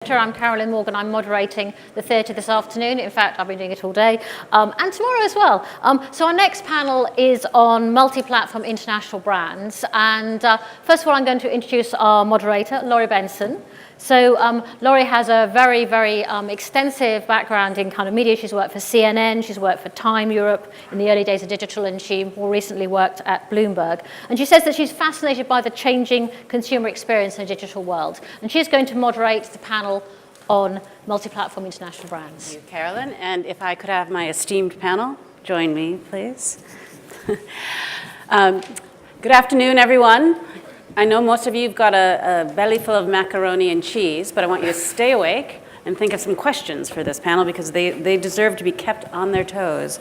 I'm Carolyn Morgan. I'm moderating the theatre this afternoon. In fact, I've been doing it all day, and tomorrow as well. So our next panel is on multi-platform international brands. And first of all, I'm going to introduce our moderator, Laurie Benson. So Laurie has a very, very extensive background in kind of media. She's worked for CNN, she's worked for Time Europe in the early days of digital, and she more recently worked at Bloomberg. And she says that she's fascinated by the changing consumer experience in a digital world. And she's going to moderate the panel on multi-platform international brands. Thank you, Carolyn. And if I could have my esteemed panel join me, please. Good afternoon, everyone. I know most of you have got a belly full of macaroni and cheese, but I want you to stay awake and think of some questions for this panel because they deserve to be kept on their toes.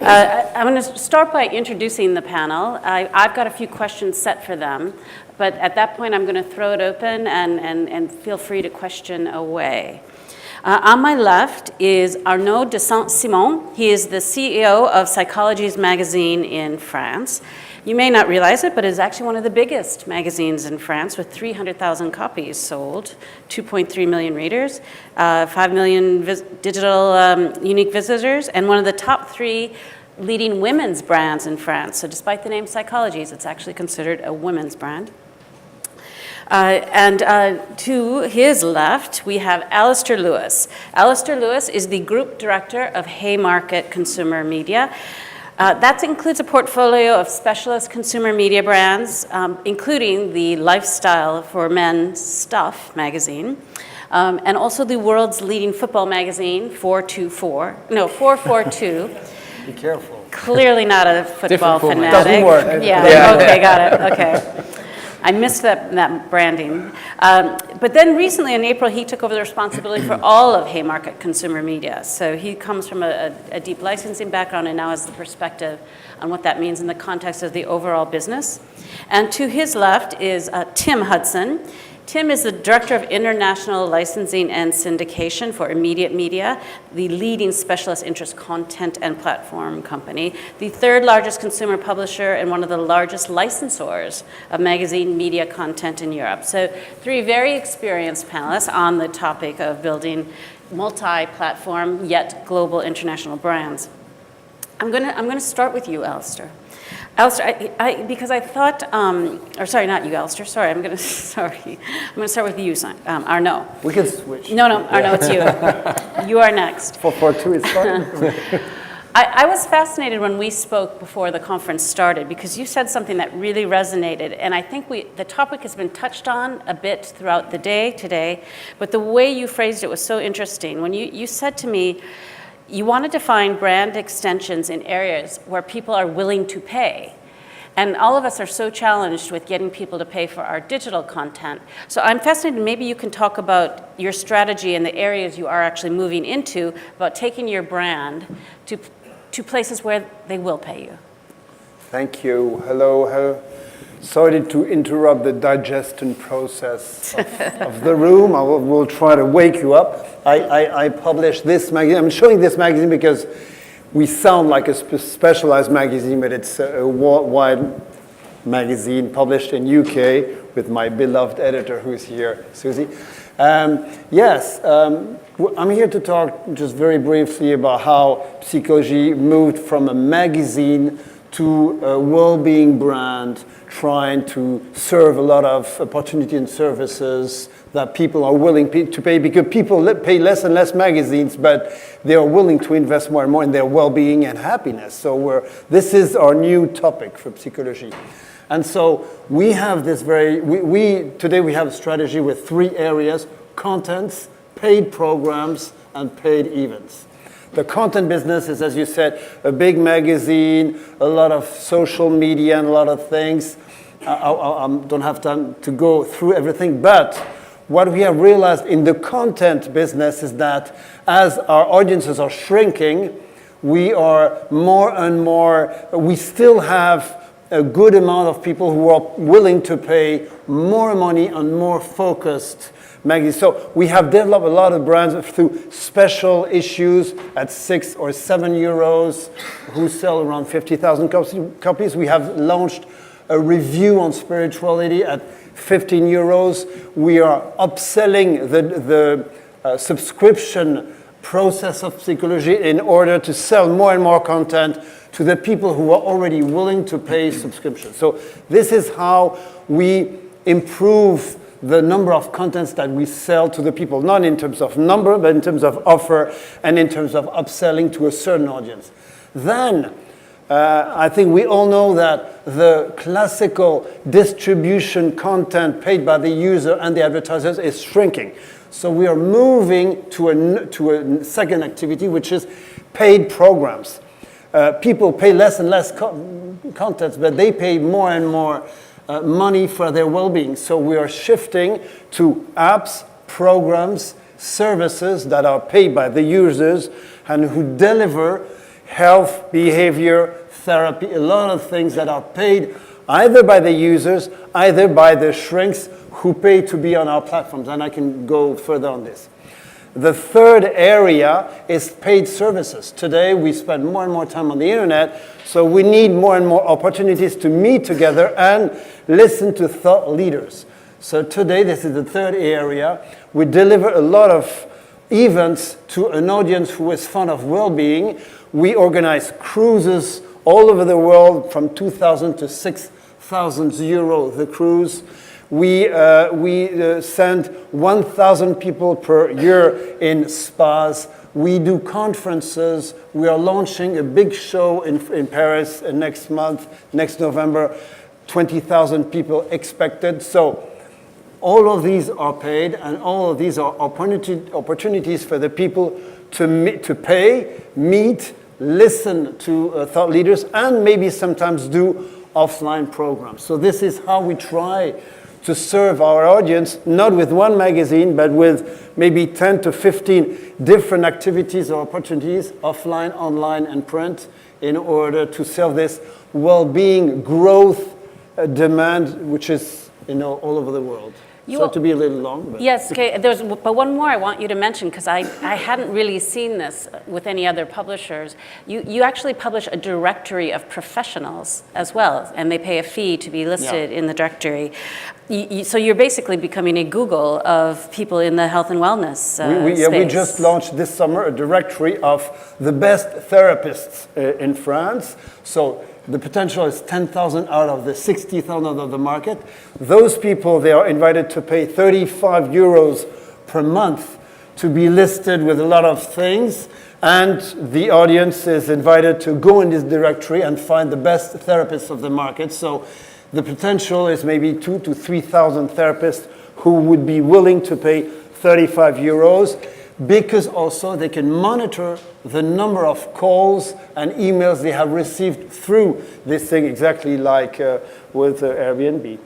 I'm going to start by introducing the panel. I've got a few questions set for them, but at that point I'm going to throw it open and feel free to question away. On my left is Arnaud de Saint-Simon. He is the CEO of Psychologies magazine in France. You may not realize it, but it's actually one of the biggest magazines in France with 300,000 copies sold, 2.3 million readers, 5 million digital unique visitors, and one of the top 3 leading women's brands in France. So despite the name Psychologies, it's actually considered a women's brand. To his left, we have Alastair Lewis. Alastair Lewis is the Group Director of Haymarket Consumer Media. That includes a portfolio of specialist consumer media brands, including the Lifestyle for Men Stuff magazine, and also the world's leading football magazine, 442. Be careful. Clearly not a football fanatic. Doesn't work. Yeah, okay, got it, okay. I missed that branding. But then recently in April, he took over the responsibility for all of Haymarket Consumer Media. So he comes from a deep licensing background and now has the perspective on what that means in the context of the overall business. And to his left is Tim Hudson. Tim is the Director of International Licensing and Syndication for Immediate Media, the leading specialist interest content and platform company, the 3rd largest consumer publisher and one of the largest licensors of magazine media content in Europe. So 3 very experienced panelists on the topic of building multi-platform yet global international brands. I'm going to start with you, Alastair. Alastair, because I thought, or sorry, not you, Alastair. Sorry, I'm going to start with you, Arnaud. We can switch. No, Arnaud, it's you. You are next. 442 is fine. I was fascinated when we spoke before the conference started because you said something that really resonated, and I think the topic has been touched on a bit throughout the day today, but the way you phrased it was so interesting. When you said to me, you wanted to find brand extensions in areas where people are willing to pay. And all of us are so challenged with getting people to pay for our digital content. So I'm fascinated, maybe you can talk about your strategy and the areas you are actually moving into about taking your brand to places where they will pay you. Thank you. Hello. Sorry to interrupt the digestion process of the room. I will try to wake you up. I published this magazine. I'm showing this magazine because we sound like a specialized magazine, but it's a worldwide magazine published in UK with my beloved editor who's here, Susie. I'm here to talk just very briefly about how Psychologies moved from a magazine to a well-being brand, trying to serve a lot of opportunity and services that people are willing to pay, because people pay less and less magazines, but they are willing to invest more and more in their well-being and happiness. So this is our new topic for Psychologies. And so we have this today we have a strategy with 3 areas: contents, paid programs, and paid events. The content business is, as you said, a big magazine, a lot of social media and a lot of things. I don't have time to go through everything, but what we have realized in the content business is that as our audiences are shrinking, we are more and more, we still have a good amount of people who are willing to pay more money on more focused magazines. So we have developed a lot of brands through special issues at 6 or 7 euros, who sell around 50,000 copies. We have launched a review on spirituality at 15 euros. We are upselling the subscription process of Psychology in order to sell more and more content to the people who are already willing to pay subscription. So this is how we improve the number of contents that we sell to the people, not in terms of number, but in terms of offer and in terms of upselling to a certain audience. Then, I think we all know that the classical distribution content paid by the user and the advertisers is shrinking. So we are moving to a second activity, which is paid programs. People pay less and less contents, but they pay more and more money for their well-being. So we are shifting to apps, programs, services that are paid by the users and who deliver health, behavior, therapy, a lot of things that are paid either by the users, either by the shrinks who pay to be on our platforms. And I can go further on this. The third area is paid services. Today, we spend more and more time on the internet, so we need more and more opportunities to meet together and listen to thought leaders. So today, this is the third area. We deliver a lot of events to an audience who is fond of well-being. We organize cruises all over the world from 2,000 to 6,000 euro the cruise. We send 1,000 people per year in spas. We do conferences. We are launching a big show in Paris next month, next November. 20,000 people expected. So all of these are paid, and all of these are opportunities for the people to pay, meet, listen to thought leaders, and maybe sometimes do offline programs. So this is how we try to serve our audience, not with one magazine, but with maybe 10 to 15 different activities or opportunities, offline, online, and print, in order to serve this well-being growth demand, which is all over the world. So to be a little long. But yes, okay. But one more I want you to mention, because I hadn't really seen this with any other publishers. You actually publish a directory of professionals as well, and they pay a fee to be listed in the directory. So you're basically becoming a Google of people in the health and wellness space. We just launched this summer a directory of the best therapists in France. So the potential is 10,000 out of the 60,000 of the market. Those people, they are invited to pay 35 euros per month to be listed with a lot of things. And the audience is invited to go in this directory and find the best therapists of the market. So the potential is maybe 2,000 to 3,000 therapists who would be willing to pay 35 euros. Because also they can monitor the number of calls and emails they have received through this thing, exactly like with Airbnb.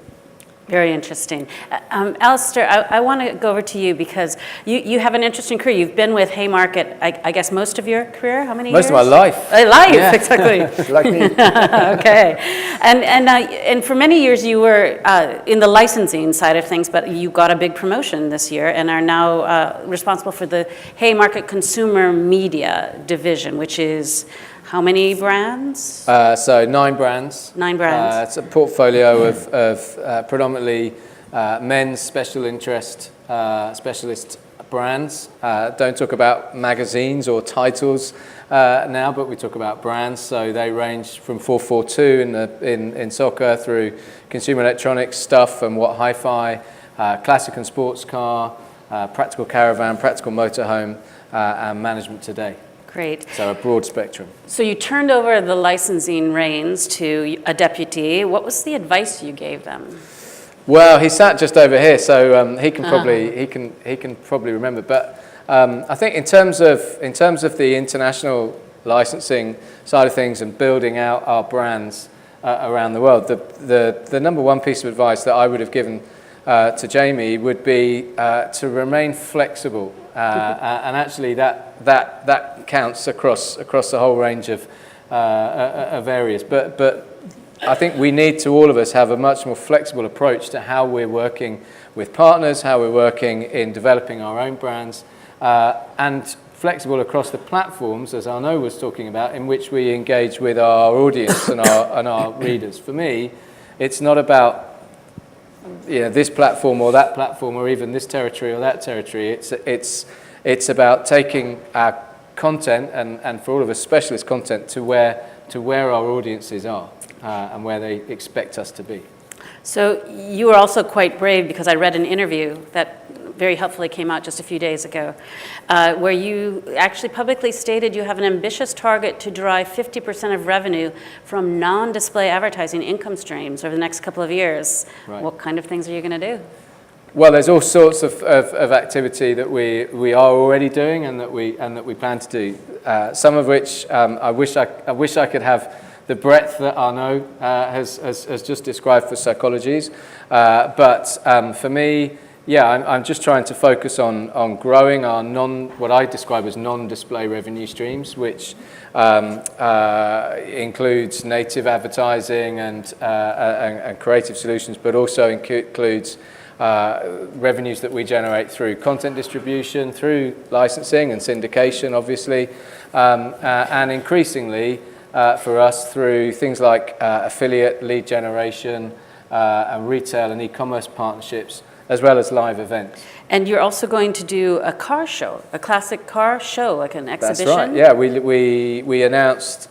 Very interesting. Alastair, I want to go over to you because you have an interesting career. You've been with Haymarket, I guess, most of your career? How many years? Most of my life. Life, exactly. Like me. Okay. And for many years you were in the licensing side of things, but you got a big promotion this year and are now responsible for the Haymarket Consumer Media Division, which is how many brands? So 9 brands. 9 brands. It's a portfolio of predominantly men's special interest specialist brands. Don't talk about magazines or titles now, but we talk about brands. So they range from 442 in soccer through consumer electronics stuff and what hi-fi, classic and sports car, practical caravan, practical motorhome, and management today. Great. So a broad spectrum. So you turned over the licensing reins to a deputy. What was the advice you gave them? Well, he sat just over here, so he can probably remember. But I think in terms of the international licensing side of things and building out our brands around the world, the number one piece of advice that I would have given to Jamie would be to remain flexible, and actually that counts across the whole range of areas. But I think we need to, all of us, have a much more flexible approach to how we're working with partners, how we're working in developing our own brands, and flexible across the platforms, as Arnaud was talking about, in which we engage with our audience and our readers. For me, it's not about this platform or that platform or even this territory or that territory. It's about taking our content and for all of us specialist content to where our audiences are and where they expect us to be. So you were also quite brave, because I read an interview that very helpfully came out just a few days ago, where you actually publicly stated you have an ambitious target to derive 50% of revenue from non-display advertising income streams over the next couple of years. Right. What kind of things are you going to do? Well, there's all sorts of activity that we are already doing and that we plan to do. Some of which I wish I could have the breadth that Arnaud has just described for Psychologies. But for me, I'm just trying to focus on growing our what I describe as non-display revenue streams, which includes native advertising and creative solutions, but also includes revenues that we generate through content distribution, through licensing and syndication, obviously, and increasingly for us through things like affiliate lead generation and retail and e-commerce partnerships, as well as live events. And you're also going to do a car show, a classic car show, like an exhibition? That's right, yeah. We announced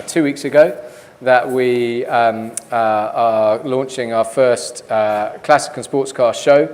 2 weeks ago that we are launching our first classic and sports car show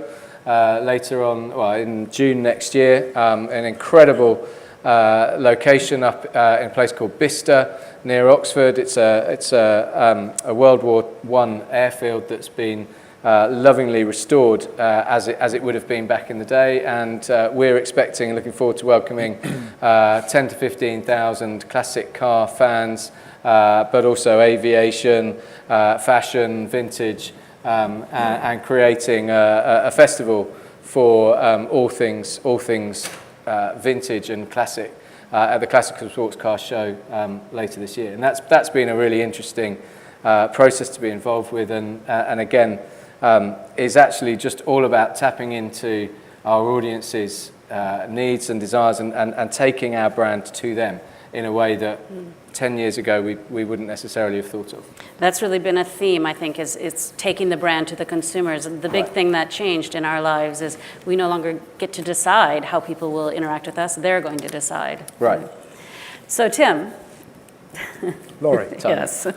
later on, in June next year. An incredible location up in a place called Bicester near Oxford. It's a World War I airfield that's been lovingly restored as it would have been back in the day, and we're looking forward to welcoming 10 to 15,000 classic car fans, but also aviation, fashion, vintage, and creating a festival for all things vintage and classic at the Classic and Sports Car Show later this year. And that's been a really interesting process to be involved with, and again, is actually just all about tapping into our audience's needs and desires and taking our brand to them in a way that 10 years ago we wouldn't necessarily have thought of. That's really been a theme, I think, is it's taking the brand to the consumers. The big thing that changed in our lives is we no longer get to decide how people will interact with us. They're going to decide. Right. So, Tim. Laurie. Yes.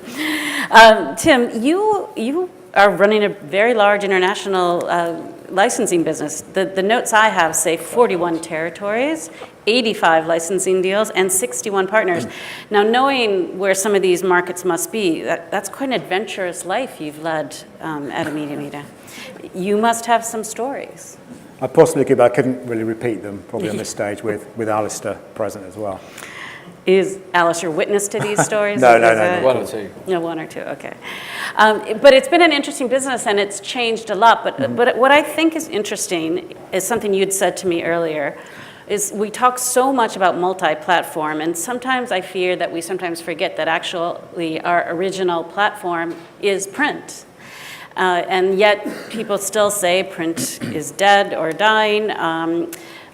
Tim, you are running a very large international licensing business. The notes I have say 41 territories, 85 licensing deals, and 61 partners. Now, knowing where some of these markets must be, that's quite an adventurous life you've led at a media. You must have some stories. I possibly could, but I couldn't really repeat them probably on this stage with Alastair present as well. Is Alastair witness to these stories? No. One or two. No, one or two, okay. But it's been an interesting business and it's changed a lot. But what I think is interesting is something you'd said to me earlier, is we talk so much about multi-platform, and sometimes I fear that we sometimes forget that actually our original platform is print. And yet people still say print is dead or dying.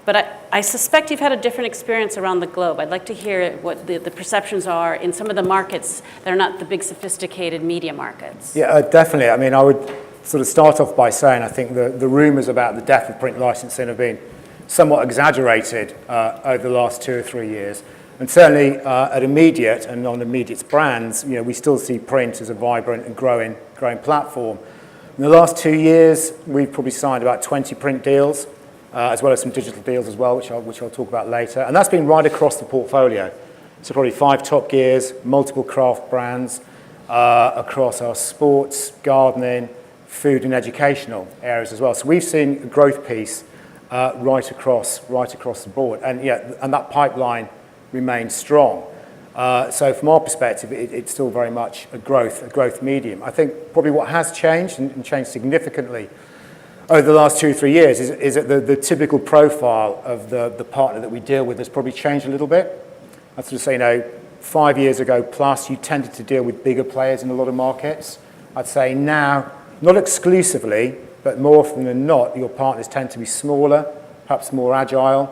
But I suspect you've had a different experience around the globe. I'd like to hear what the perceptions are in some of the markets that are not the big sophisticated media markets. Yeah, definitely. I mean, I would sort of start off by saying I think the rumours about the death of print licensing have been somewhat exaggerated over the last 2 or 3 years. And certainly at Immediate and on Immediate's brands, we still see print as a vibrant and growing platform. In the last 2 years, we've probably signed about 20 print deals, as well as some digital deals as well, which I'll talk about later. And that's been right across the portfolio. So probably 5 Top Gears, multiple craft brands across our sports, gardening, food and educational areas as well. So we've seen a growth piece right across the board. And that pipeline remains strong. So from our perspective, it's still very much a growth medium. I think probably what has changed and changed significantly over the last 2 or 3 years is that the typical profile of the partner that we deal with has probably changed a little bit. I'd sort of say, 5 years ago plus, you tended to deal with bigger players in a lot of markets. I'd say now, not exclusively, but more often than not, your partners tend to be smaller, perhaps more agile,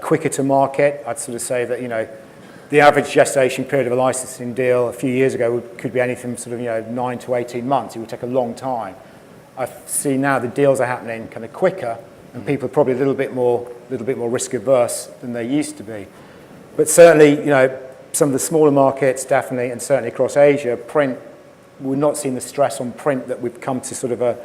quicker to market. I'd sort of say that, the average gestation period of a licensing deal a few years ago could be anything from sort of 9 to 18 months. It would take a long time I see now the deals are happening kind of quicker, and people are probably a little bit more risk averse than they used to be. But certainly, some of the smaller markets, definitely, and certainly across Asia, print, we're not seeing the stress on print that we've come to sort of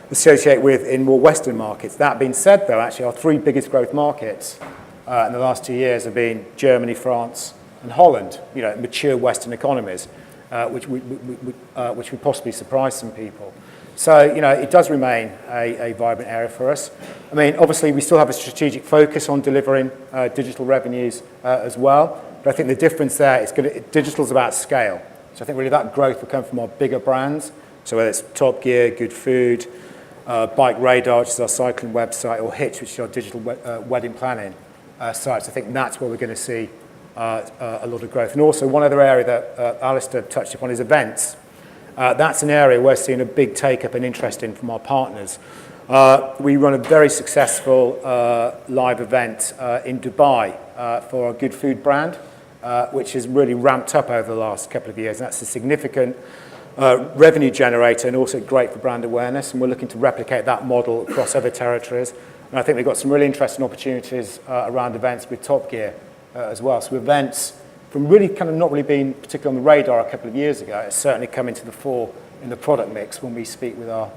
associate with in more Western markets. That being said, though, actually our 3 biggest growth markets in the last 2 years have been Germany, France, and Holland, mature Western economies, which would possibly surprise some people. So, it does remain a vibrant area for us. I mean, obviously, we still have a strategic focus on delivering digital revenues as well. But I think the difference there is digital is about scale. So I think really that growth will come from our bigger brands. So whether it's Top Gear, Good Food, Bike Radar, which is our cycling website, or Hitch, which is our digital wedding planning sites. I think that's where we're going to see a lot of growth. And also one other area that Alastair touched upon is events. That's an area we're seeing a big take-up and interest in from our partners. We run a very successful live event in Dubai for our Good Food brand, which has really ramped up over the last couple of years. And that's a significant revenue generator and also great for brand awareness. And we're looking to replicate that model across other territories. And I think we've got some really interesting opportunities around events with Top Gear as well. So events, from really kind of not really being particularly on the radar a couple of years ago, it's certainly come into the fore in the product mix when we speak with our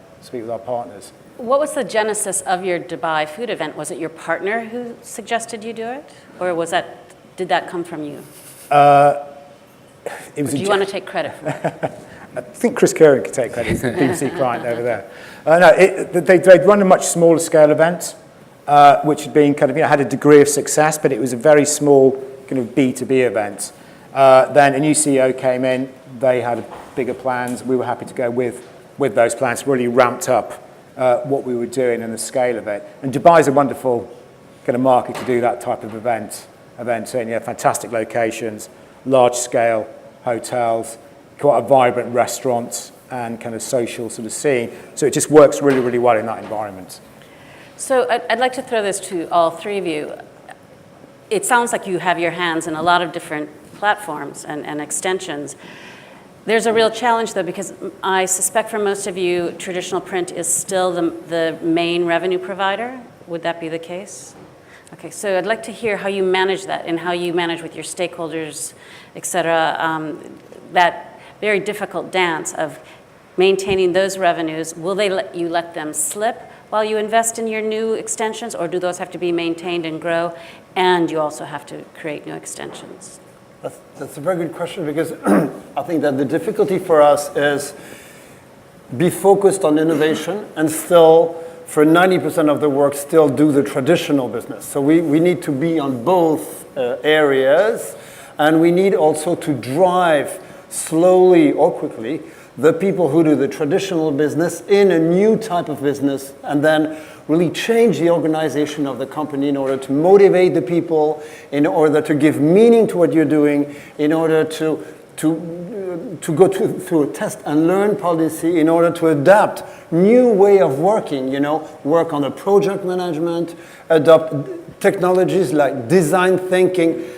partners. What was the genesis of your Dubai food event? Was it your partner who suggested you do it? Or did that come from you? Do you want to take credit for it? I think Chris Curran could take credit. He's the BBC client over there. They'd run a much smaller scale event, which had been kind of, had a degree of success, but it was a very small kind of B2B event. Then a new CEO came in. They had bigger plans. We were happy to go with those plans, really ramped up what we were doing and the scale of it. And Dubai is a wonderful kind of market to do that type of event in. Fantastic locations, large scale hotels, quite a vibrant restaurant and kind of social sort of scene. So it just works really, really well in that environment. So I'd like to throw this to all 3 of you. It sounds like you have your hands in a lot of different platforms and extensions. There's a real challenge, though, because I suspect for most of you, traditional print is still the main revenue provider. Would that be the case? Okay, so I'd like to hear how you manage that and how you manage with your stakeholders, et cetera, that very difficult dance of maintaining those revenues. Will they let them slip while you invest in your new extensions, or do those have to be maintained and grow, and you also have to create new extensions? That's a very good question, because I think that the difficulty for us is be focused on innovation and still, for 90% of the work, still do the traditional business. So we need to be on both areas, and we need also to drive slowly or quickly the people who do the traditional business in a new type of business, and then really change the organization of the company in order to motivate the people, in order to give meaning to what you're doing, in order to go through a test and learn policy, in order to adapt new way of working, work on a project management, adopt technologies like design thinking,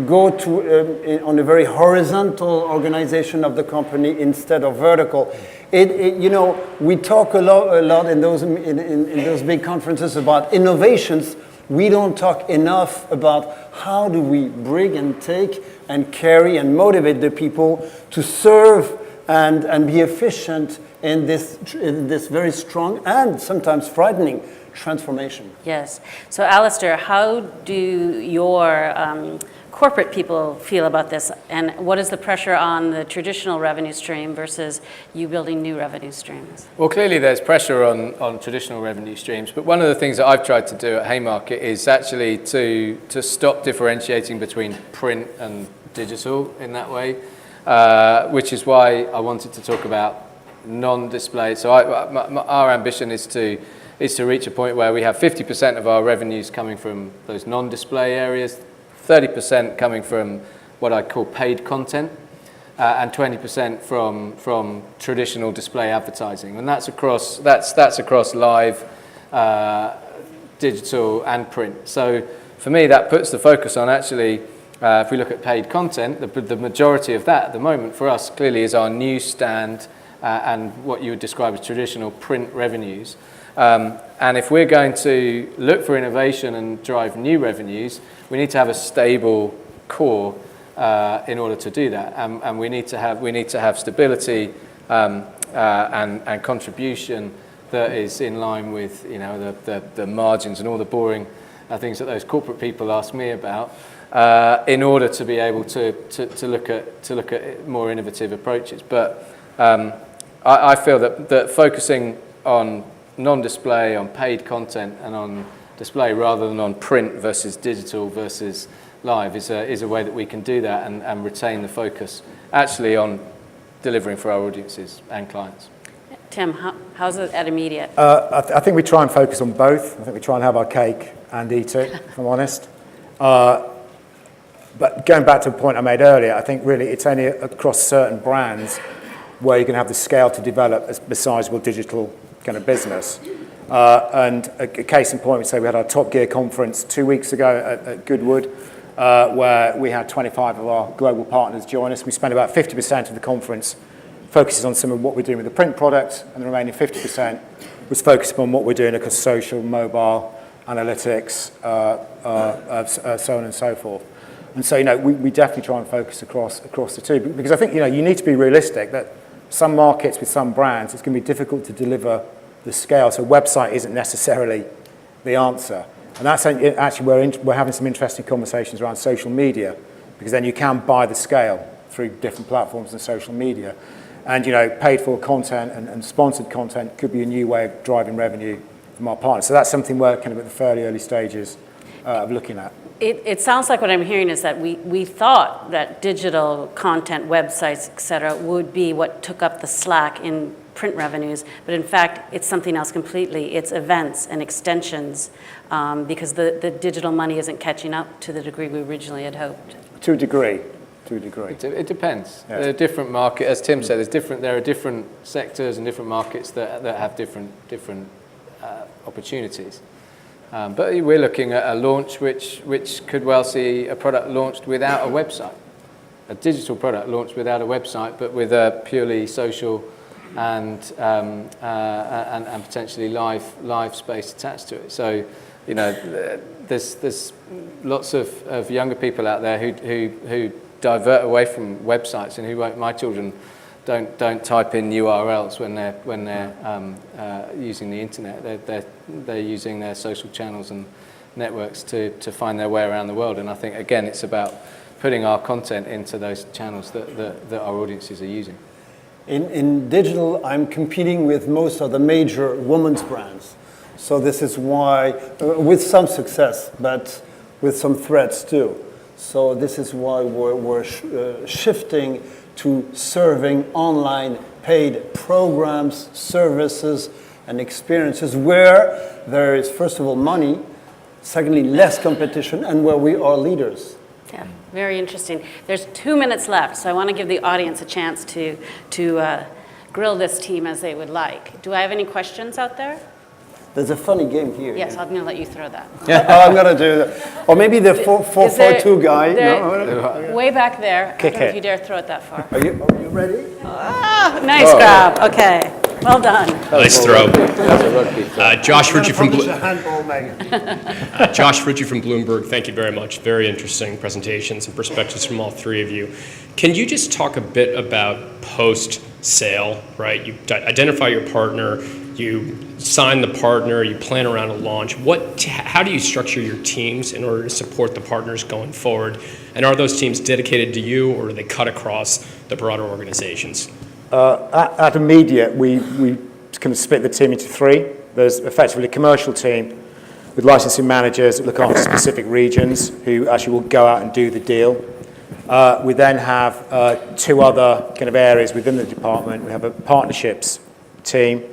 go to on a very horizontal organization of the company instead of vertical. We talk a lot in those big conferences about innovations. We don't talk enough about how do we bring and take and carry and motivate the people to serve and be efficient in this very strong and sometimes frightening transformation. Yes. So Alastair, how do your corporate people feel about this, and what is the pressure on the traditional revenue stream versus you building new revenue streams? Well, clearly there's pressure on traditional revenue streams, but one of the things that I've tried to do at Haymarket is actually to stop differentiating between print and digital in that way, which is why I wanted to talk about non-display. So our ambition is to reach a point where we have 50% of our revenues coming from those non-display areas, 30% coming from what I call paid content, and 20% from traditional display advertising, and that's across live, digital, and print. So for me, that puts the focus on actually, if we look at paid content, the majority of that at the moment for us clearly is our newsstand and what you would describe as traditional print revenues. And if we're going to look for innovation and drive new revenues, we need to have a stable core in order to do that, and we need to have stability and contribution that is in line with the margins and all the boring things that those corporate people ask me about, in order to be able to look at more innovative approaches. But I feel that focusing on non-display, on paid content, and on display rather than on print versus digital versus live is a way that we can do that and retain the focus actually on delivering for our audiences and clients. Tim, how's it at Immediate? I think we try and focus on both. I think we try and have our cake and eat it, if I'm honest. But going back to a point I made earlier, I think really it's only across certain brands where you can have the scale to develop a sizable digital kind of business. And a case in point, we say we had our Top Gear conference 2 weeks ago at Goodwood, where we had 25 of our global partners join us. We spent about 50% of the conference focuses on some of what we're doing with the print product, and the remaining 50% was focused upon what we're doing across social, mobile, analytics, so on and so forth. And so, we definitely try and focus across the two, because I think, you need to be realistic that some markets with some brands, it's going to be difficult to deliver the scale. So website isn't necessarily the answer. And that's actually we're having some interesting conversations around social media, because then you can buy the scale through different platforms and social media. And, paid for content and sponsored content could be a new way of driving revenue from our partners. So that's something we're kind of at the fairly early stages of looking at. It sounds like what I'm hearing is that we thought that digital content, websites, et cetera, would be what took up the slack in print revenues, but in fact, it's something else completely. It's events and extensions, because the digital money isn't catching up to the degree we originally had hoped. To a degree. It depends. Yes. There are different markets, as Tim said. There are different sectors and different markets that have different opportunities. But we're looking at a launch which could well see a product launched without a website, a digital product launched without a website, but with a purely social and potentially live space attached to it. So, there's lots of younger people out there who divert away from websites, and who won't. My children don't type in URLs when they're using the internet. They're using their social channels and networks to find their way around the world. And I think again, it's about putting our content into those channels that our audiences are using. In digital, I'm competing with most of the major women's brands. So this is why, with some success, but with some threats too. So this is why we're shifting to serving online paid programs, services, and experiences where there is, first of all, money, secondly, less competition, and where we are leaders. Yeah, very interesting. There's 2 minutes left, so I want to give the audience a chance to grill this team as they would like. Do I have any questions out there? There's a funny game here. Yes, I'm going to let you throw that. I'm going to do that. Or maybe the 4-4-2 guy. No? Way back there. Kick I don't know it. if you dare throw it that far. Are you ready? Ah, nice grab. Okay, well done. Nice throw. That's a rugby throw. Josh Ritchie from handball, Megan. Josh Ritchie from Bloomberg. Thank you very much. Very interesting presentations and perspectives from all three of you. Can you just talk a bit about post-sale, right? You identify your partner, you sign the partner, you plan around a launch. How do you structure your teams in order to support the partners going forward? And are those teams dedicated to you, or do they cut across the broader organizations? At Immediate, we kind of split the team into three. There's effectively a commercial team with licensing managers that look after specific regions who actually will go out and do the deal. We then have two other kind of areas within the department. We have a partnerships team,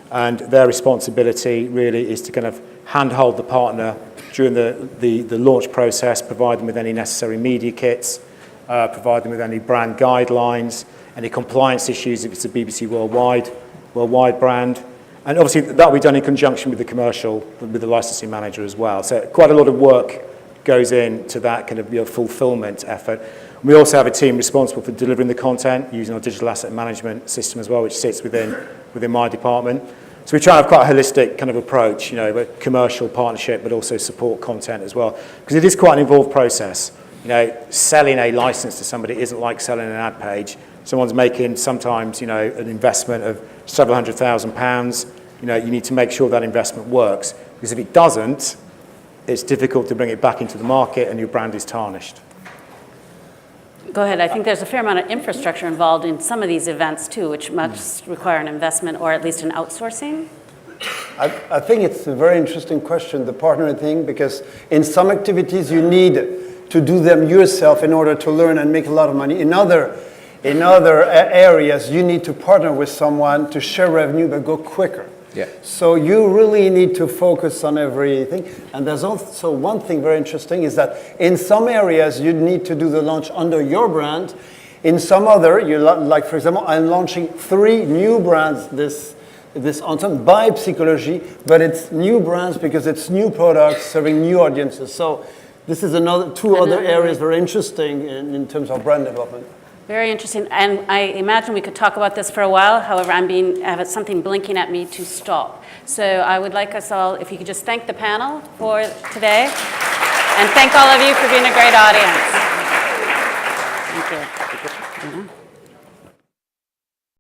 and their responsibility really is to kind of handhold the partner during the launch process, provide them with any necessary media kits, provide them with any brand guidelines, any compliance issues if it's a BBC worldwide brand. And obviously that will be done in conjunction with the commercial, with the licensing manager as well. So quite a lot of work goes into that kind of fulfillment effort. We also have a team responsible for delivering the content using our digital asset management system as well, which sits within my department. So we try to have quite a holistic kind of approach, a commercial partnership, but also support content as well, because it is quite an involved process. Selling a license to somebody isn't like selling an ad page. Someone's making sometimes, an investment of several £100,000. You need to make sure that investment works, because if it doesn't, it's difficult to bring it back into the market and your brand is tarnished. Go ahead. I think there's a fair amount of infrastructure involved in some of these events too, which must require an investment or at least an outsourcing. I think it's a very interesting question, the partnering thing, because in some activities you need to do them yourself in order to learn and make a lot of money. In other areas, you need to partner with someone to share revenue but go quicker. Yeah. So you really need to focus on everything. And there's also one thing very interesting is that in some areas you need to do the launch under your brand. In some other, like for example, I'm launching 3 new brands this autumn by Psychologies, but it's new brands because it's new products serving new audiences. So this is two other areas very interesting in terms of brand development. Very interesting, and I imagine we could talk about this for a while. However, I have something blinking at me to stop. So I would like us all, if you could just thank the panel for today, and thank all of you for being a great audience. Thank you.